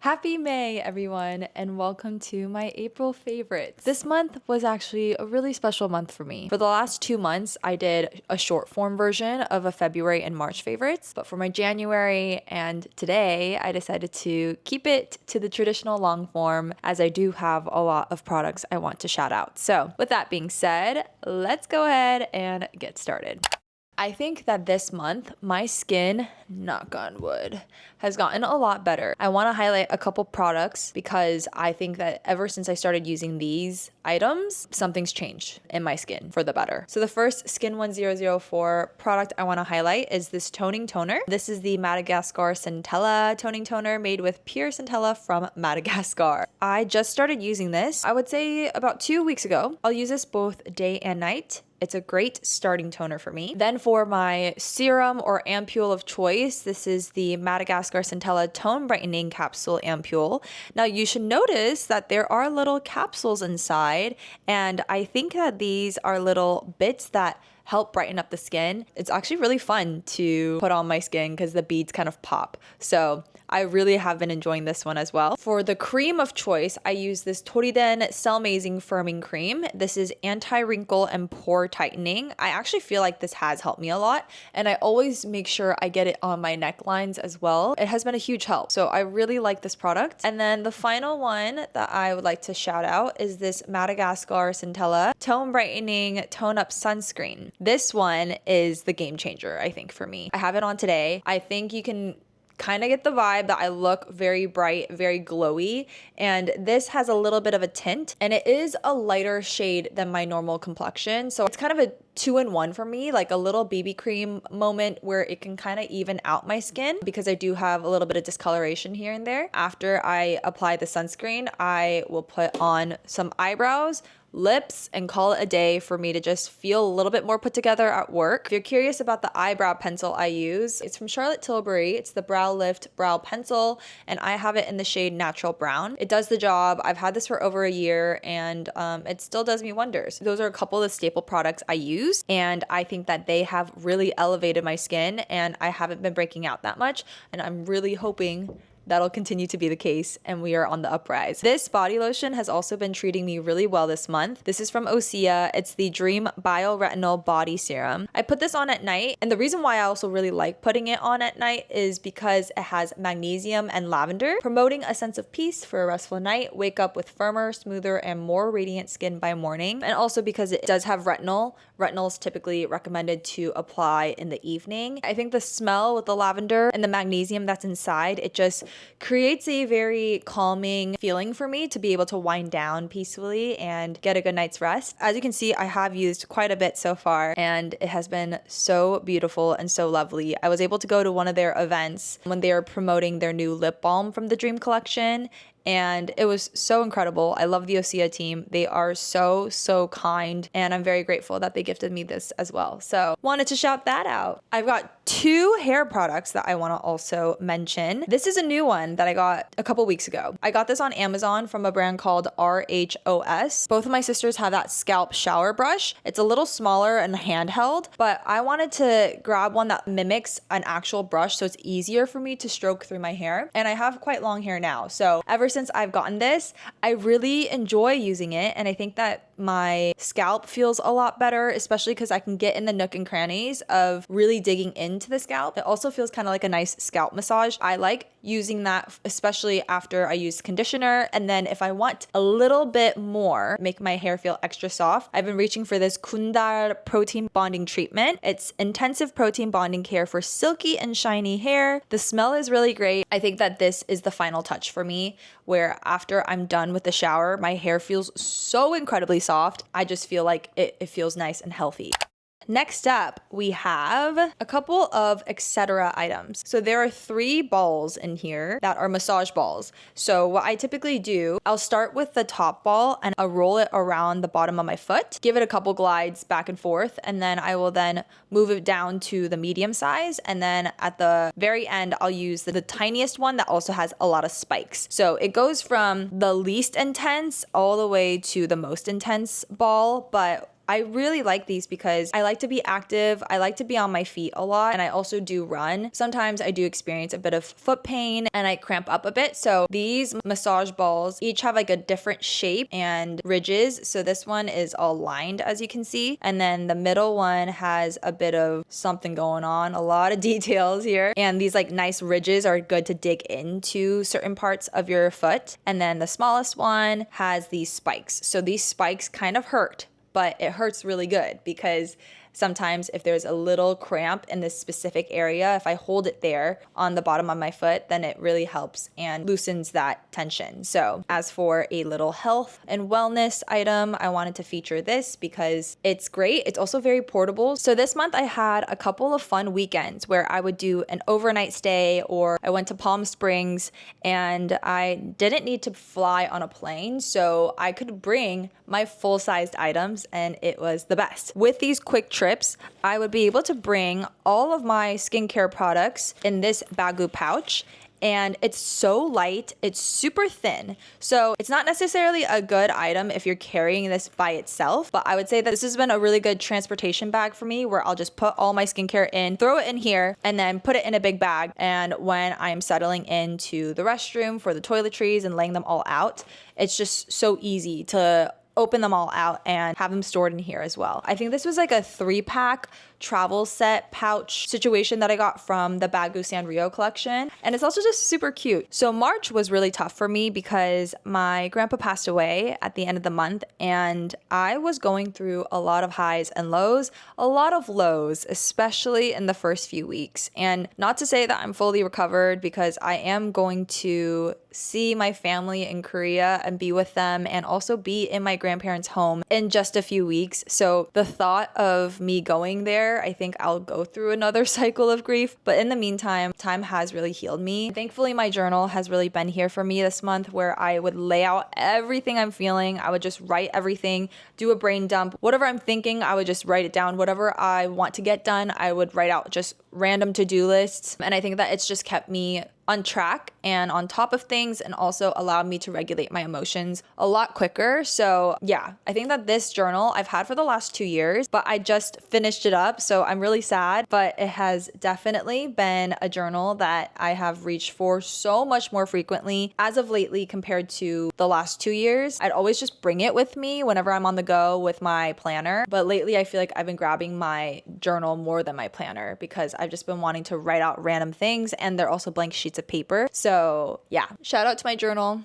Happy May, everyone, and welcome to my April favorites. This month was actually a really special month for me. For the last 2 months, I did a short form version of a February and March favorites, but for my January and today, I decided to keep it to the traditional long form as I do have a lot of products I want to shout out. So with that being said, let's go ahead and get started. I think that this month, my skin, knock on wood, has gotten a lot better. I want to highlight a couple products because I think that ever since I started using these items, something's changed in my skin for the better. So the first Skin 1004 product I want to highlight is this toning toner. This is the Madagascar Centella toning toner made with pure centella from Madagascar. I just started using this, I would say about 2 weeks ago. I'll use this both day and night. It's a great starting toner for me. Then for my serum or ampule of choice, this is the Madagascar Centella Tone Brightening Capsule Ampule. Now you should notice that there are little capsules inside, and I think that these are little bits that help brighten up the skin. It's actually really fun to put on my skin because the beads kind of pop. So I really have been enjoying this one as well. For the cream of choice, I use this Toriden Cell Amazing Firming Cream. This is anti-wrinkle and pore tightening. I actually feel like this has helped me a lot, and I always make sure I get it on my necklines as well. It has been a huge help. So I really like this product. And then the final one that I would like to shout out is this Madagascar Centella Tone Brightening Tone Up Sunscreen. This one is the game changer, I think, for me. I have it on today. I think you can kind of get the vibe that I look very bright, very glowy, and this has a little bit of a tint, and it is a lighter shade than my normal complexion, so it's kind of a 2-in-1 for me, like a little BB cream moment where it can kind of even out my skin because I do have a little bit of discoloration here and there. After I apply the sunscreen, I will put on some eyebrows, lips, and call it a day for me to just feel a little bit more put together at work. If you're curious about the eyebrow pencil I use, it's from Charlotte Tilbury. It's the Brow Lift Brow Pencil, and I have it in the shade Natural Brown. It does the job. I've had this for over a year, and it still does me wonders. Those are a couple of the staple products I use, and I think that they have really elevated my skin, and I haven't been breaking out that much, and I'm really hoping that'll continue to be the case and we are on the uprise. This body lotion has also been treating me really well this month. This is from Osea. It's the Dream Bioretinol Body Serum. I put this on at night, and the reason why I also really like putting it on at night is because it has magnesium and lavender, promoting a sense of peace for a restful night. Wake up with firmer, smoother, and more radiant skin by morning. And also because it does have retinol. Retinol is typically recommended to apply in the evening. I think the smell with the lavender and the magnesium that's inside, it just creates a very calming feeling for me to be able to wind down peacefully and get a good night's rest. As you can see, I have used quite a bit so far, and it has been so beautiful and so lovely. I was able to go to one of their events when they were promoting their new lip balm from the Dream collection, and it was so incredible. I love the Osea team. They are so kind, and I'm very grateful that they gifted me this as well. So wanted to shout that out. I've got 2 hair products that I want to also mention. This is a new one that I got a couple weeks ago. I got this on Amazon from a brand called RHOS. Both of my sisters have that scalp shower brush. It's a little smaller and handheld, but I wanted to grab one that mimics an actual brush so it's easier for me to stroke through my hair. And I have quite long hair now. So ever since I've gotten this, I really enjoy using it, and I think that my scalp feels a lot better, especially because I can get in the nook and crannies of really digging into the scalp. It also feels kind of like a nice scalp massage. I like using that, especially after I use conditioner, and then if I want a little bit more, make my hair feel extra soft, I've been reaching for this Kundar Protein Bonding Treatment. It's intensive protein bonding care for silky and shiny hair. The smell is really great. I think that this is the final touch for me, where after I'm done with the shower, my hair feels so incredibly soft. I just feel like it feels nice and healthy. Next up, we have a couple of etc. items. So there are 3 balls in here that are massage balls. So what I typically do, I'll start with the top ball and I'll roll it around the bottom of my foot, give it a couple glides back and forth, and then I will then move it down to the medium size. And then at the very end, I'll use the tiniest one that also has a lot of spikes. So it goes from the least intense all the way to the most intense ball, but I really like these because I like to be active. I like to be on my feet a lot, and I also do run. Sometimes I do experience a bit of foot pain and I cramp up a bit. So these massage balls each have like a different shape and ridges. So this one is all lined, as you can see. And then the middle one has a bit of something going on, a lot of details here. And these like nice ridges are good to dig into certain parts of your foot. And then the smallest one has these spikes. So these spikes kind of hurt, but it hurts really good because sometimes if there's a little cramp in this specific area, if I hold it there on the bottom of my foot, then it really helps and loosens that tension. So as for a little health and wellness item, I wanted to feature this because it's great. It's also very portable. So this month I had a couple of fun weekends where I would do an overnight stay, or I went to Palm Springs and I didn't need to fly on a plane. So I could bring my full-sized items and it was the best. With these quick trips, I would be able to bring all of my skincare products in this Bagu pouch. And it's so light, it's super thin. So it's not necessarily a good item if you're carrying this by itself, but I would say that this has been a really good transportation bag for me, where I'll just put all my skincare in, throw it in here, and then put it in a big bag. And when I'm settling into the restroom for the toiletries and laying them all out, it's just so easy to open them all out and have them stored in here as well. I think this was like a 3-pack travel set pouch situation that I got from the Bagu Sanrio collection. And it's also just super cute. So March was really tough for me because my grandpa passed away at the end of the month, and I was going through a lot of highs and lows, a lot of lows, especially in the first few weeks. And not to say that I'm fully recovered, because I am going to see my family in Korea and be with them, and also be in my grandparents' home in just a few weeks. So the thought of me going there, I think I'll go through another cycle of grief. But in the meantime, time has really healed me. Thankfully, my journal has really been here for me this month, where I would lay out everything I'm feeling. I would just write everything, do a brain dump. Whatever I'm thinking, I would just write it down. Whatever I want to get done, I would write out just random to-do lists. And I think that it's just kept me on track and on top of things, and also allowed me to regulate my emotions a lot quicker. So yeah, I think that this journal I've had for the last 2 years, but I just finished it up. So I'm really sad, but it has definitely been a journal that I have reached for so much more frequently as of lately compared to the last 2 years. I'd always just bring it with me whenever I'm on the go with my planner. But lately I feel like I've been grabbing my journal more than my planner, because I've just been wanting to write out random things, and they're also blank sheets of paper. So yeah, shout out to my journal.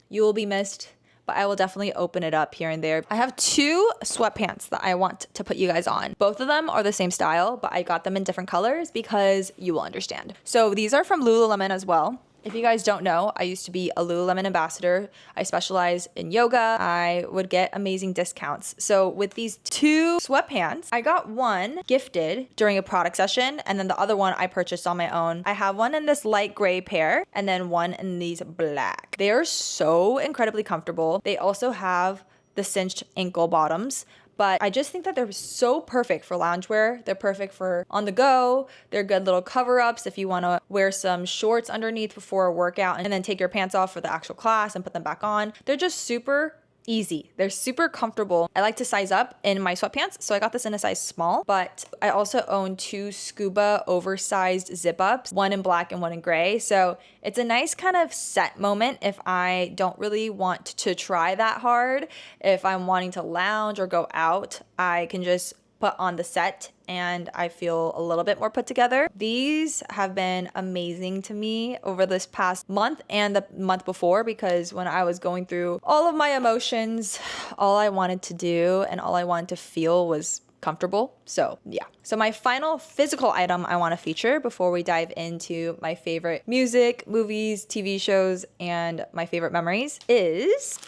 You will be missed, but I will definitely open it up here and there. I have 2 sweatpants that I want to put you guys on. Both of them are the same style, but I got them in different colors because you will understand. So these are from Lululemon as well. If you guys don't know, I used to be a Lululemon ambassador. I specialize in yoga. I would get amazing discounts. So with these 2 sweatpants, I got one gifted during a product session, and then the other one I purchased on my own. I have one in this light gray pair, and then one in these black. They are so incredibly comfortable. They also have the cinched ankle bottoms, but I just think that they're so perfect for loungewear. They're perfect for on the go. They're good little cover-ups if you want to wear some shorts underneath before a workout and then take your pants off for the actual class and put them back on. They're just super easy. They're super comfortable. I like to size up in my sweatpants, so I got this in a size small, but I also own 2 scuba oversized zip ups, one in black and one in gray. So it's a nice kind of set moment if I don't really want to try that hard. If I'm wanting to lounge or go out, I can just put on the set and I feel a little bit more put together. These have been amazing to me over this past month and the month before, because when I was going through all of my emotions, all I wanted to do and all I wanted to feel was comfortable. So yeah. So my final physical item I want to feature before we dive into my favorite music, movies, TV shows, and my favorite memories is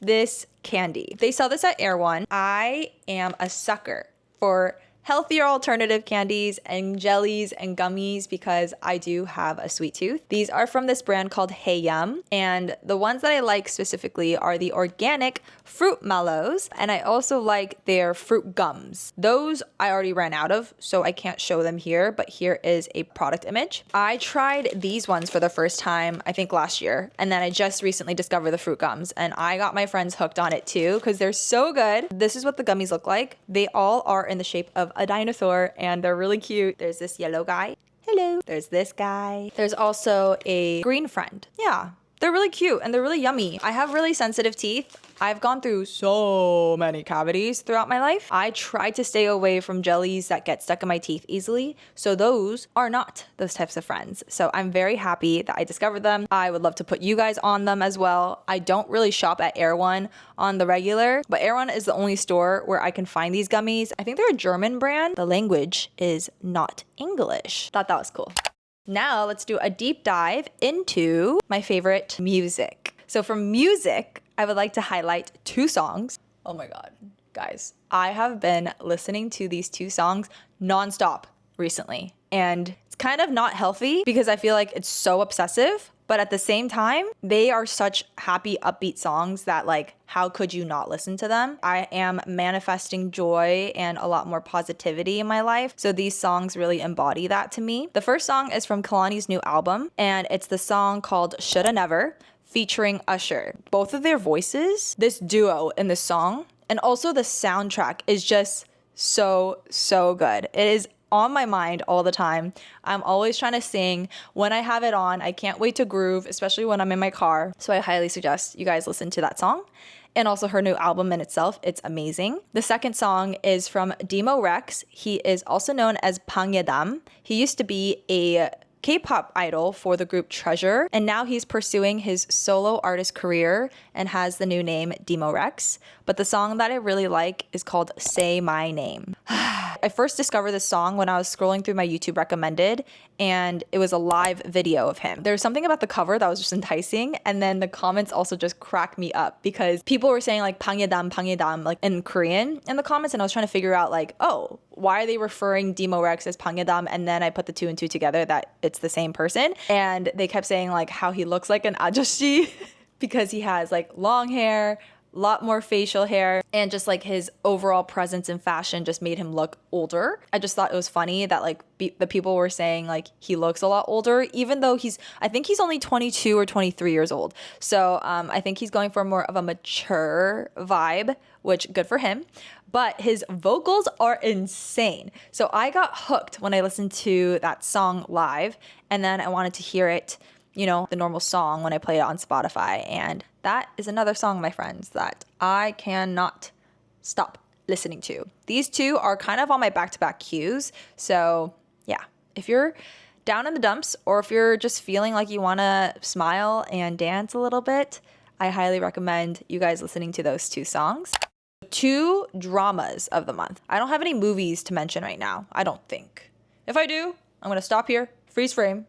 this candy. They sell this at Air One. I am a sucker for healthier alternative candies and jellies and gummies because I do have a sweet tooth. These are from this brand called Hey Yum, and the ones that I like specifically are the organic fruit mellows, and I also like their fruit gums. Those I already ran out of, so I can't show them here, but here is a product image. I tried these ones for the first time, I think last year, and then I just recently discovered the fruit gums, and I got my friends hooked on it too because they're so good. This is what the gummies look like. They all are in the shape of a dinosaur and they're really cute. There's this yellow guy. Hello. There's this guy. There's also a green friend. Yeah, they're really cute and they're really yummy. I have really sensitive teeth. I've gone through so many cavities throughout my life. I try to stay away from jellies that get stuck in my teeth easily. So those are not those types of friends. So I'm very happy that I discovered them. I would love to put you guys on them as well. I don't really shop at Erewhon on the regular, but Erewhon is the only store where I can find these gummies. I think they're a German brand. The language is not English. Thought that was cool. Now let's do a deep dive into my favorite music. So for music, I would like to highlight 2 songs. Oh my God, guys. I have been listening to these 2 songs nonstop recently. And it's kind of not healthy because I feel like it's so obsessive. But at the same time, they are such happy, upbeat songs that like, how could you not listen to them? I am manifesting joy and a lot more positivity in my life. So these songs really embody that to me. The first song is from Kalani's new album, and it's the song called Shoulda Never, featuring Usher. Both of their voices, this duo in the song, and also the soundtrack is just so good. It is on my mind all the time. I'm always trying to sing. When I have it on, I can't wait to groove, especially when I'm in my car. So I highly suggest you guys listen to that song. And also her new album in itself, it's amazing. The second song is from Demo Rex. He is also known as Pangyedam. He used to be a K-pop idol for the group Treasure, and now he's pursuing his solo artist career and has the new name Demo Rex. But the song that I really like is called Say My Name. I first discovered this song when I was scrolling through my YouTube recommended, and it was a live video of him. There was something about the cover that was just enticing, and then the comments also just cracked me up because people were saying like Pangyedam like in Korean in the comments, and I was trying to figure out like, oh, why are they referring Demo Rex as Pangyedam? And then I put the 2 and 2 together that it's the same person, and they kept saying like how he looks like an ajoshi because he has like long hair, lot more facial hair, and just like his overall presence in fashion just made him look older. I just thought it was funny that like the people were saying like he looks a lot older, even though I think he's only 22 or 23 years old. So I think he's going for more of a mature vibe, which good for him. But his vocals are insane. So I got hooked when I listened to that song live, and then I wanted to hear it, you know, the normal song when I played it on Spotify. And that is another song, my friends, that I cannot stop listening to. These 2 are kind of on my back-to-back queues. So yeah, if you're down in the dumps or if you're just feeling like you want to smile and dance a little bit, I highly recommend you guys listening to those 2 songs. 2 dramas of the month. I don't have any movies to mention right now, I don't think. If I do, I'm going to stop here, freeze frame.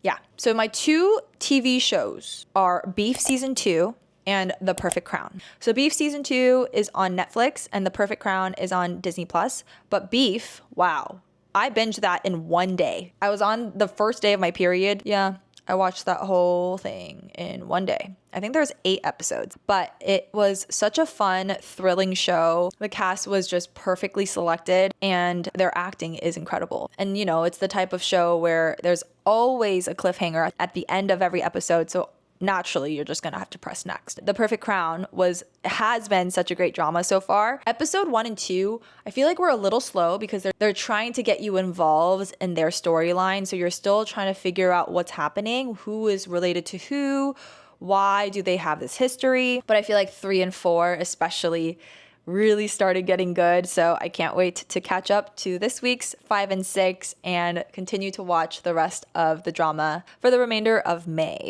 Yeah, so my 2 TV shows are Beef Season 2 and The Perfect Crown. So Beef Season 2 is on Netflix and The Perfect Crown is on Disney+. But Beef, wow, I binged that in one day. I was on the first day of my period. Yeah, I watched that whole thing in one day. I think there's 8 episodes, but it was such a fun, thrilling show. The cast was just perfectly selected and their acting is incredible. And you know, it's the type of show where there's always a cliffhanger at the end of every episode. So naturally, you're just gonna have to press next. The Perfect Crown has been such a great drama so far. Episode 1 and 2, I feel like we're a little slow because they're trying to get you involved in their storyline. So you're still trying to figure out what's happening, who is related to who, why do they have this history. But I feel like 3 and 4 especially really started getting good. So I can't wait to catch up to this week's 5 and 6 and continue to watch the rest of the drama for the remainder of May.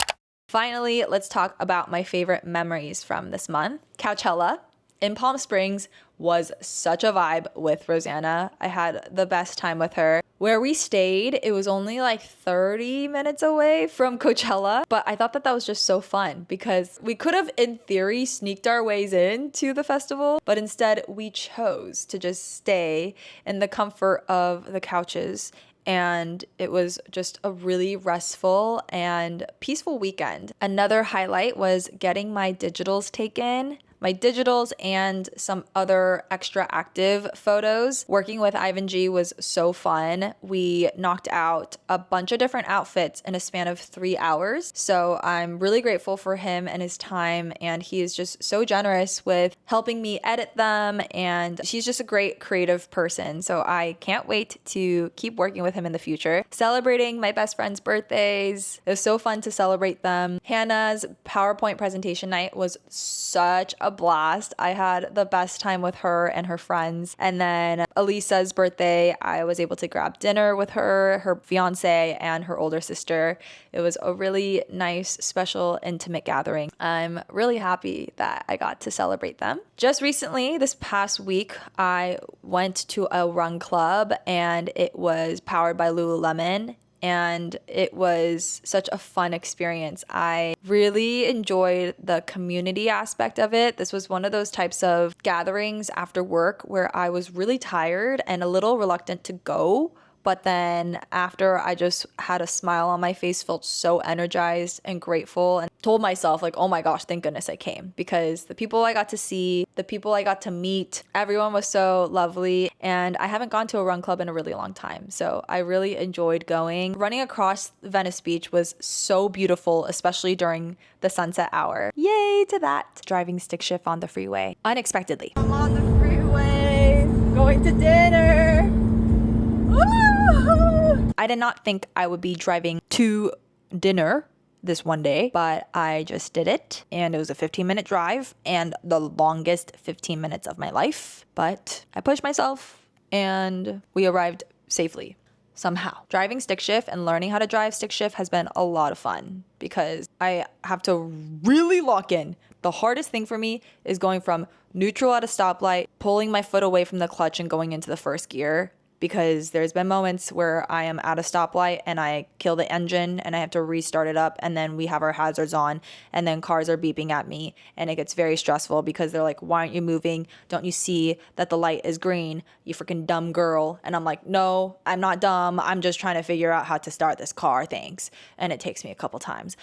Finally, let's talk about my favorite memories from this month. Coachella. in Palm Springs was such a vibe with Rosanna. I had the best time with her. Where we stayed, it was only like 30 minutes away from Coachella, but I thought that that was just so fun because we could have, in theory, sneaked our ways into the festival, but instead we chose to just stay in the comfort of the couches. And it was just a really restful and peaceful weekend. Another highlight was getting my digitals taken. My digitals and some other extra active photos. Working with Ivan G was so fun. We knocked out a bunch of different outfits in a span of 3 hours. So I'm really grateful for him and his time. And he is just so generous with helping me edit them. And he's just a great creative person. So I can't wait to keep working with him in the future. Celebrating my best friend's birthdays. It was so fun to celebrate them. Hannah's PowerPoint presentation night was such a blast. I had the best time with her and her friends. And then Elisa's birthday, I was able to grab dinner with her, her fiance, and her older sister. It was a really nice, special, intimate gathering. I'm really happy that I got to celebrate them. Just recently, this past week, I went to a run club and it was powered by Lululemon. And it was such a fun experience. I really enjoyed the community aspect of it. This was one of those types of gatherings after work where I was really tired and a little reluctant to go. But then after, I just had a smile on my face, felt so energized and grateful, and told myself like, oh my gosh, thank goodness I came, because the people I got to see, the people I got to meet, everyone was so lovely. And I haven't gone to a run club in a really long time. So I really enjoyed going. Running across Venice Beach was so beautiful, especially during the sunset hour. Yay to that. Driving stick shift on the freeway unexpectedly. I'm on the freeway, going to dinner. I did not think I would be driving to dinner this one day, but I just did it. And it was a 15-minute drive and the longest 15 minutes of my life. But I pushed myself and we arrived safely somehow. Driving stick shift and learning how to drive stick shift has been a lot of fun because I have to really lock in. The hardest thing for me is going from neutral at a stoplight, pulling my foot away from the clutch and going into the first gear. Because there's been moments where I am at a stoplight and I kill the engine and I have to restart it up, and then we have our hazards on and then cars are beeping at me and it gets very stressful because they're like, why aren't you moving? Don't you see that the light is green? You freaking dumb girl. And I'm like, no, I'm not dumb. I'm just trying to figure out how to start this car, thanks. And it takes me a couple times.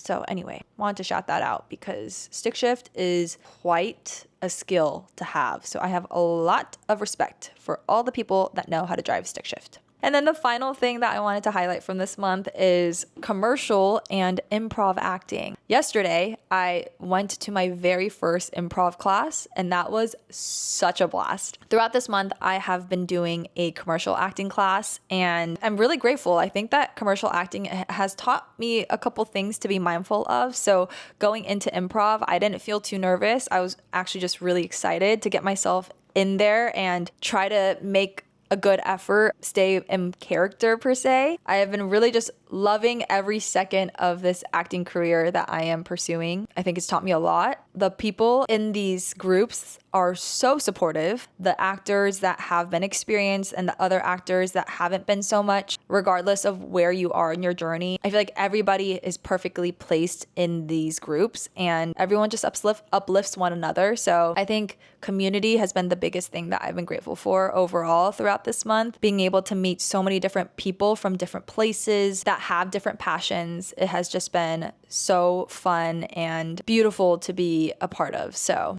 So anyway, wanted to shout that out because stick shift is quite a skill to have. So I have a lot of respect for all the people that know how to drive stick shift. And then the final thing that I wanted to highlight from this month is commercial and improv acting. Yesterday, I went to my very first improv class, and that was such a blast. Throughout this month, I have been doing a commercial acting class, and I'm really grateful. I think that commercial acting has taught me a couple things to be mindful of. So going into improv, I didn't feel too nervous. I was actually just really excited to get myself in there and try to make a good effort, stay in character per se. I have been really just loving every second of this acting career that I am pursuing. I think it's taught me a lot. The people in these groups are so supportive. The actors that have been experienced and the other actors that haven't been so much, regardless of where you are in your journey. I feel like everybody is perfectly placed in these groups and everyone just uplifts one another. So I think community has been the biggest thing that I've been grateful for overall throughout this month. Being able to meet so many different people from different places that have different passions. It has just been so fun and beautiful to be a part of. So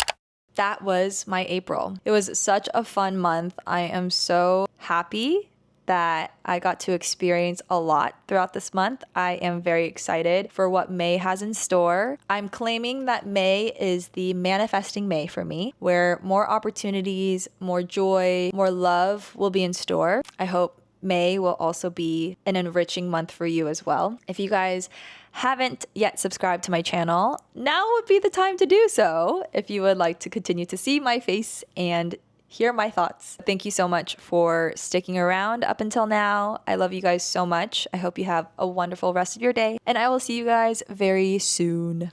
that was my April. It was such a fun month. I am so happy that I got to experience a lot throughout this month. I am very excited for what May has in store. I'm claiming that May is the manifesting May for me, where more opportunities, more joy, more love will be in store. I hope May will also be an enriching month for you as well. If you guys haven't yet subscribed to my channel, now would be the time to do so if you would like to continue to see my face and hear my thoughts. Thank you so much for sticking around up until now. I love you guys so much. I hope you have a wonderful rest of your day, and I will see you guys very soon.